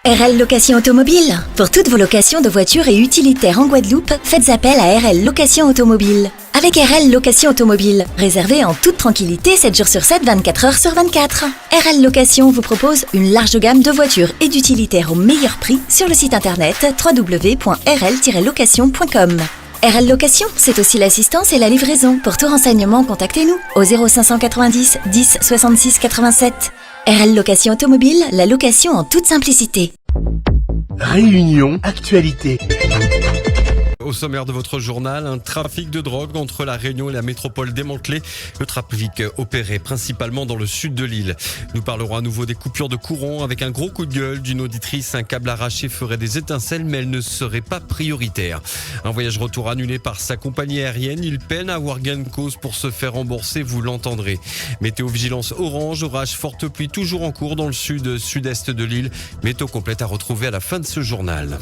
RL Location Automobile. Pour toutes vos locations de voitures et utilitaires en Guadeloupe, faites appel à RL Location Automobile. Avec RL Location Automobile, réservez en toute tranquillité 7 jours sur 7, 24 heures sur 24. RL Location vous propose une large gamme de voitures et d'utilitaires au meilleur prix sur le site internet www.rl-location.com. RL Location, c'est aussi l'assistance et la livraison. Pour tout renseignement, contactez-nous au 0590 10 66 87. RL Location Automobile, la location en toute simplicité. Réunion Actualité. Au sommaire de votre journal, un trafic de drogue entre la Réunion et la métropole démantelé. Le trafic opéré principalement dans le sud de l'île. Nous parlerons à nouveau des coupures de courant avec un gros coup de gueule d'une auditrice. Un câble arraché ferait des étincelles, mais elle ne serait pas prioritaire. Un voyage retour annulé par sa compagnie aérienne. Il peine à avoir gain de cause pour se faire rembourser, vous l'entendrez. Météo-vigilance orange, orage, forte pluie toujours en cours dans le sud-est de l'île. Météo complète à retrouver à la fin de ce journal.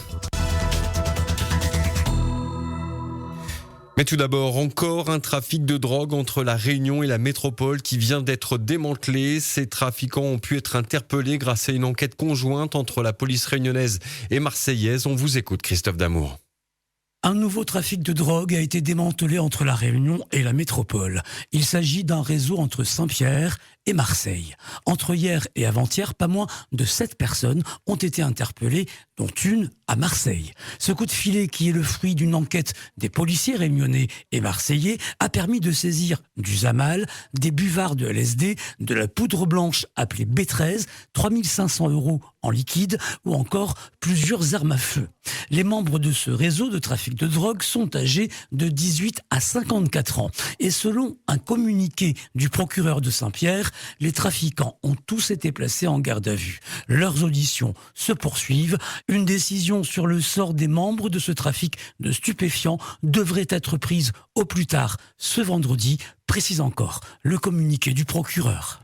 Mais tout d'abord, encore un trafic de drogue entre la Réunion et la métropole qui vient d'être démantelé. Ces trafiquants ont pu être interpellés grâce à une enquête conjointe entre la police réunionnaise et marseillaise. On vous écoute, Christophe Damour. Un nouveau trafic de drogue a été démantelé entre la Réunion et la métropole. Il s'agit d'un réseau entre Saint-Pierre et Marseille. Entre hier et avant-hier, pas moins de 7 personnes ont été interpellées, dont une à Marseille. Ce coup de filet, qui est le fruit d'une enquête des policiers réunionnais et marseillais, a permis de saisir du Zamal, des buvards de LSD, de la poudre blanche appelée B13, 3500 € en liquide ou encore plusieurs armes à feu. Les membres de ce réseau de trafic de drogue sont âgés de 18 à 54 ans. Et selon un communiqué du procureur de Saint-Pierre, les trafiquants ont tous été placés en garde à vue. Leurs auditions se poursuivent. Une décision sur le sort des membres de ce trafic de stupéfiants devrait être prise au plus tard ce vendredi, précise encore le communiqué du procureur.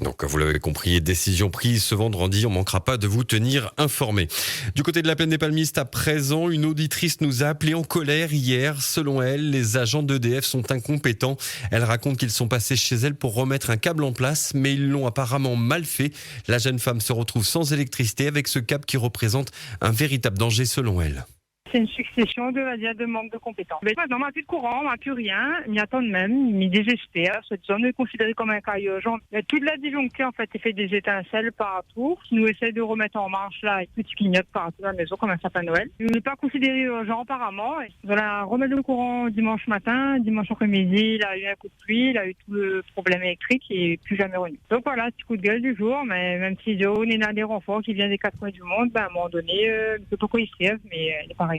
Donc, vous l'avez compris, décision prise ce vendredi. On ne manquera pas de vous tenir informé. Du côté de la plaine des Palmistes, à présent, une auditrice nous a appelé en colère hier. Selon elle, les agents d'EDF sont incompétents. Elle raconte qu'ils sont passés chez elle pour remettre un câble en place, mais ils l'ont apparemment mal fait. La jeune femme se retrouve sans électricité avec ce câble qui représente un véritable danger selon elle. C'est une succession de manque de compétences. Maintenant, on n'a plus de courant, on n'a plus rien. Ils m'y attendent même, ils m'y désespèrent. Cette zone est considérée comme un cas urgent. Toute la disjonctée, en fait, fait des étincelles partout. Ils nous essaient de remettre en marche, là, et tout ce clignote partout dans la maison, comme un sapin de Noël. Il n'est pas considéré urgent, apparemment. Voilà, remettre le courant dimanche matin, dimanche après-midi, il a eu un coup de pluie, il a eu tout le problème électrique et plus jamais revenu. Donc voilà, petit coup de gueule du jour, mais même si on est dans des renforts qui viennent des 4 coins du monde, à un moment donné, je ne sais pas pourquoi ils se lèvent, mais il est pareil.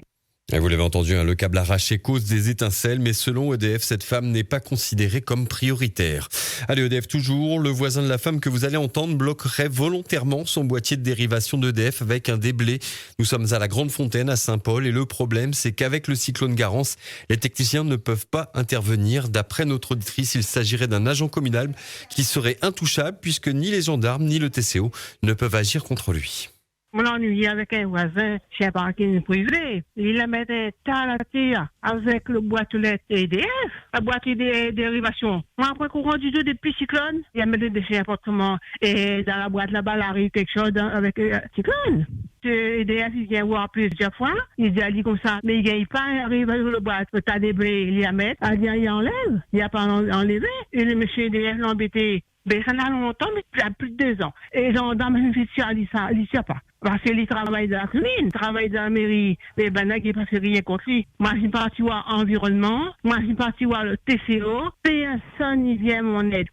Et vous l'avez entendu, le câble arraché cause des étincelles, mais selon EDF, cette femme n'est pas considérée comme prioritaire. Allez, EDF toujours, le voisin de la femme que vous allez entendre bloquerait volontairement son boîtier de dérivation d'EDF avec un déblai. Nous sommes à la Grande Fontaine à Saint-Paul et le problème, c'est qu'avec le cyclone Garance, les techniciens ne peuvent pas intervenir. D'après notre auditrice, il s'agirait d'un agent communal qui serait intouchable puisque ni les gendarmes ni le TCO ne peuvent agir contre lui. Mon ennui avec un voisin chez un parking privé. Il a mis à la tire avec le boîtelet EDF, la boîte de dérivation. Moi, après courant du deux depuis cyclone, il a mis des déchets appartement. Et dans la boîte là-bas, il arrive quelque chose avec cyclone. EDF, il vient voir plusieurs fois. Il dit comme ça, mais il gagne pas, il arrive avec le boîte, le tas de blé, il y a mettre. Il enlève. Il a pas enlevé. Et le monsieur EDF l'a embêté. Ben, ça n'a longtemps, mais plus de 2 ans. Et les gendarmes, il ne sait pas. Parce qu'il travaille dans la commune, il travaille dans la mairie. Mais ben, là, il ne passe rien contre lui. Moi, je suis parti voir l'environnement. Moi, je suis parti voir le TCO. Personne n'y vient à mon aide.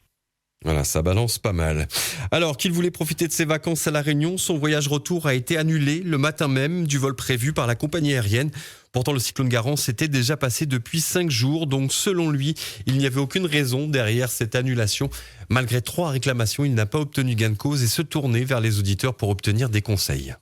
Voilà, ça balance pas mal. Alors qu'il voulait profiter de ses vacances à La Réunion, son voyage retour a été annulé le matin même du vol prévu par la compagnie aérienne. Pourtant, le cyclone Garance était déjà passé depuis 5 jours, donc selon lui, il n'y avait aucune raison derrière cette annulation. Malgré 3 réclamations, il n'a pas obtenu gain de cause et se tournait vers les auditeurs pour obtenir des conseils.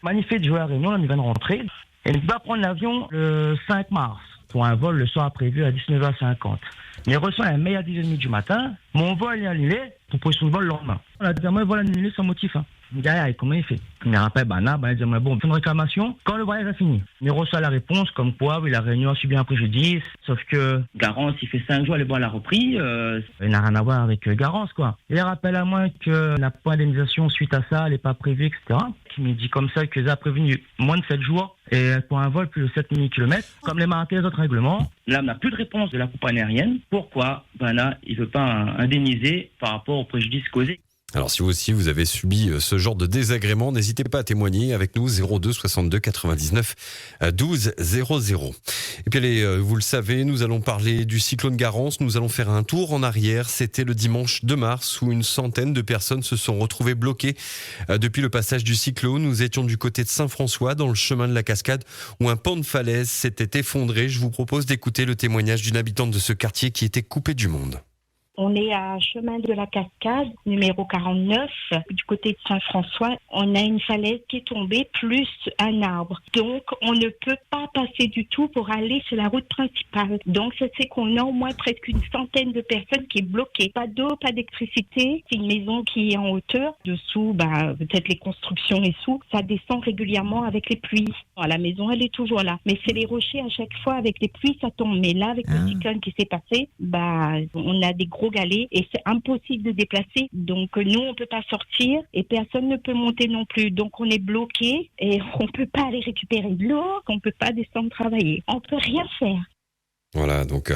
Magnifique de jouer à Réunion, on vient de rentrer. Elle va prendre l'avion le 5 mars pour un vol le soir prévu à 19h50. Mais reçoit un mail à 10h30 du matin, mon vol est annulé pour poser son vol le lendemain. On a dit, moi, le vol annulé sans motif. Je me dis, comment il fait? Il me rappelle, il dit, bon, on fait une réclamation quand le voyage a fini. Il reçoit la réponse comme quoi, oui, la réunion a subi un préjudice, sauf que Garance, il fait 5 jours, le vol a repris, il n'a rien à voir avec Garance, quoi. Il rappelle à moi que la point d'indemnisation suite à ça, elle n'est pas prévue, etc. Il me dit comme ça qu'ils ont prévenu moins de 7 jours et pour un vol plus de 7000 km, comme les marqué les autres règlements. Là, on n'a plus de réponse de la compagnie aérienne. Pourquoi là, il ne veut pas indemniser par rapport au préjudice causé? Alors si vous aussi vous avez subi ce genre de désagrément, n'hésitez pas à témoigner avec nous 02 62 99 12 00. Et puis allez, vous le savez, nous allons parler du cyclone Garance, nous allons faire un tour en arrière. C'était le dimanche 2 mars où une centaine de personnes se sont retrouvées bloquées depuis le passage du cyclone. Nous étions du côté de Saint-François dans le chemin de la Cascade où un pan de falaise s'était effondré. Je vous propose d'écouter le témoignage d'une habitante de ce quartier qui était coupée du monde. On est à chemin de la Cascade, numéro 49, du côté de Saint-François. On a une falaise qui est tombée, plus un arbre. Donc, on ne peut pas passer du tout pour aller sur la route principale. Donc, ça fait qu'on a au moins presque une centaine de personnes qui est bloquées. Pas d'eau, pas d'électricité. C'est une maison qui est en hauteur. Dessous, peut-être les constructions et sous. Ça descend régulièrement avec les pluies. La maison, elle est toujours là. Mais c'est les rochers, à chaque fois, avec les pluies, ça tombe. Mais là, avec le cyclone qui s'est passé, on a des gros galets et c'est impossible de déplacer. Donc nous, on peut pas sortir et personne ne peut monter non plus. Donc on est bloqué et on peut pas aller récupérer de l'eau, on peut pas descendre travailler. On peut rien faire. Voilà, donc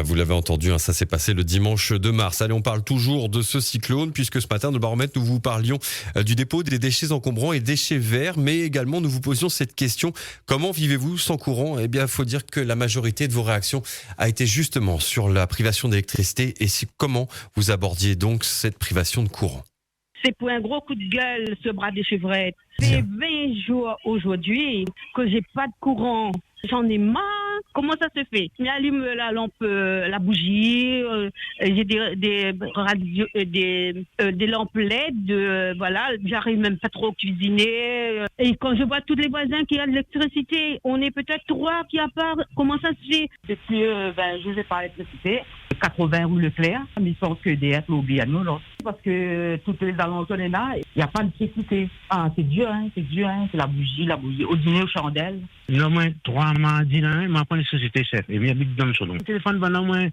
vous l'avez entendu, ça s'est passé le dimanche 2 mars. Allez, on parle toujours de ce cyclone, puisque ce matin, dans le baromètre, nous vous parlions du dépôt des déchets encombrants et déchets verts, mais également nous vous posions cette question, comment vivez-vous sans courant? Eh bien, il faut dire que la majorité de vos réactions a été justement sur la privation d'électricité et comment vous abordiez donc cette privation de courant. C'est pour un gros coup de gueule, ce bras de chevrette. C'est 20 jours aujourd'hui que j'ai pas de courant. J'en ai marre. Comment ça se fait? J'allume la lampe, la bougie, j'ai des lampes LED, voilà, j'arrive même pas trop à cuisiner. Et quand je vois tous les voisins qui ont de l'électricité, on est peut-être 3 qui a pas. Comment ça se fait? Depuis, je vais par l'électricité, 80 rue Leclerc, mais ils sont que EDF ou Biano, parce que toutes les alentours là, il n'y a pas d'électricité. C'est dur, c'est la bougie, au dîner aux chandelles. Il y a moins 3 mardis là, il m'a appris les sociétés chef. Et bien, il dans le chaudron. Le téléphone,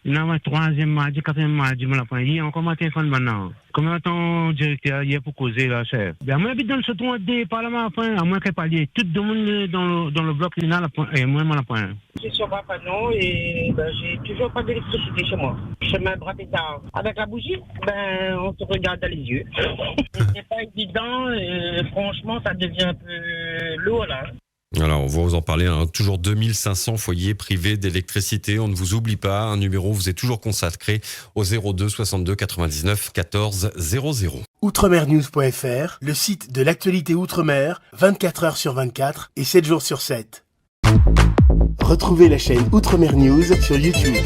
il y a moins 3e mardi, 4e mardi, il m'a appris. Il y a encore mon téléphone maintenant. Comment ton directeur hier pour causer là, chef? Bien, moi, j'habite dans le chaudron, des parlements après, à moins qu'elle parle. Tout le monde dans le bloc, il y a et moi, je m'en apprends. Je suis sur Bapano et j'ai toujours pas d'électricité chez moi. Chemin Bras-Pétard. Avec la bougie, on se regarde dans les yeux. C'est pas évident, franchement, ça devient un peu lourd là. Alors, on va vous en parler, toujours 2500 foyers privés d'électricité. On ne vous oublie pas, un numéro vous est toujours consacré au 02 62 99 14 00. Outremernews.fr, le site de l'actualité Outre-mer, 24 heures sur 24 et 7 jours sur 7. Retrouvez la chaîne Outremer News sur YouTube.